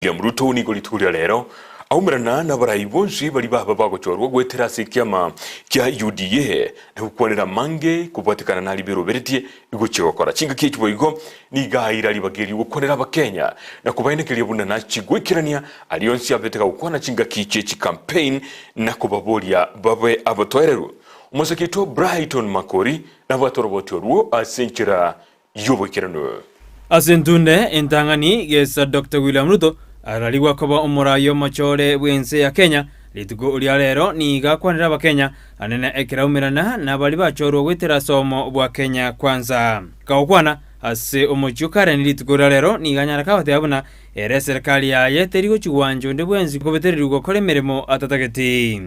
Ruto ni kulitulia lero aumirana na barai bonsi bali baba bagochorwa gwetera sikiama kya UDA na kukolera mange kupatikana na libero beretie igochigokora chinga kichwo igo ni gaira libageri gukorera abakenya na kubainekeliya buna na chigwikirania alionsi abeteka gukwana chinga kiche campaign na kubaboria babe abatoereru umusakito Brighton Makori na batorobotorwo asenchira yobokirano Asentune entangani gesa Dr. William Ruto araligwa koba umurayo machore bwense ya Kenya litugo uli alero ni gakwanira abakenya anene ekiraumirana na bali bachorwo gwetera somo bwa Kenya kwanza kaukwana ase umuchukare ni litugo alero ni ganyara kabate abuna ere serikali ya yeterigo chiwanjo nde bwenzi kobeterigo kole meremo atatageti.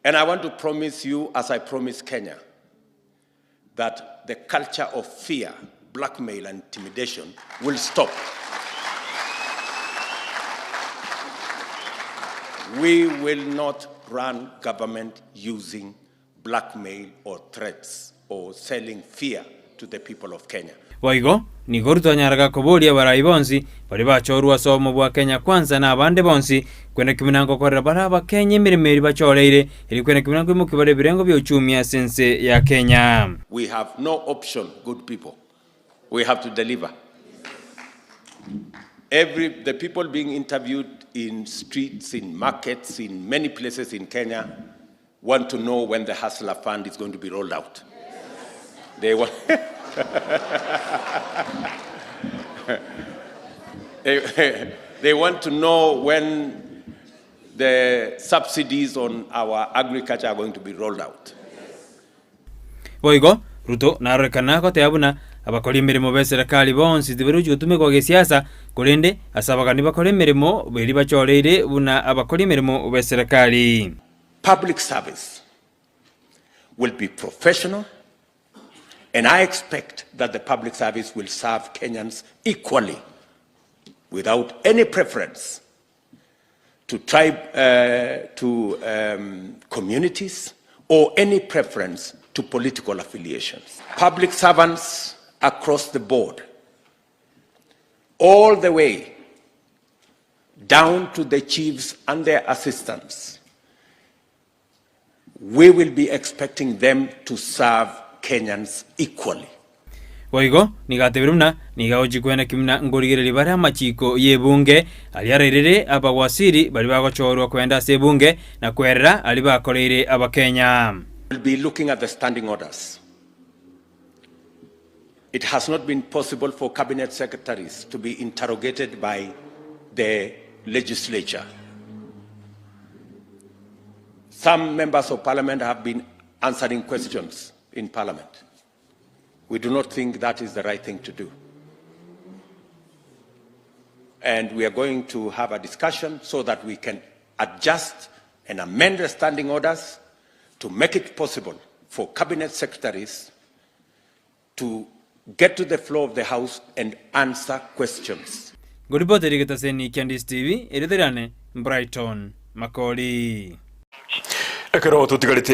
And I want to promise you, as I promise Kenya, that the culture of fear, blackmail and intimidation will stop. We will not run government using blackmail or threats or selling fear to the people of Kenya. Waigo ni Ruto anyaraga koboria barai bonsi bali bachorwa somo bwa Kenya kwanza na abande bonsi kwenda kiminango korera baraba Kenya emiremeri bachoreire iri kwenda kiminango mukibare birengo bya uchumi ya sense ya Kenya. We have no option, good people. We have to deliver. The people being interviewed in streets, in markets, in many places in Kenya want to know when the Hustler Fund is going to be rolled out. They want they want to know when the subsidies on our agriculture are going to be rolled out. Boigo Ruto narekana ko teabuna abakoli mirimo be serikali bonsi diberuju tume kwa gesiasa kolende asabagani bakole mirimo beli bachoreire buna abakoli mirimo be serikali. Public service will be professional, and I expect that the public service will serve Kenyans equally without any preference to tribe, communities, or any preference to political affiliations. Public servants across the board, all the way down to the chiefs and their assistants, we will be expecting them to serve Kenyans equally. Waigo nigatebirumna nigaoji kwena kimna ngorigere bara machiko ye bunge aliarerere abawasiri bali bagochorwa kwenda se bunge na kwerera ali bakoreire abakenya. We'll be looking at the standing orders. It has not been possible for cabinet secretaries to be interrogated by the legislature. Some members of parliament have been answering questions in parliament. We do not think that is the right thing to do. And we are going to have a discussion so that we can adjust and amend the standing orders to make it possible for cabinet secretaries to get to the floor of the house and answer questions. Goribote rigetaseni Ndizi TV, Brighton Makori. Ekero tutigarite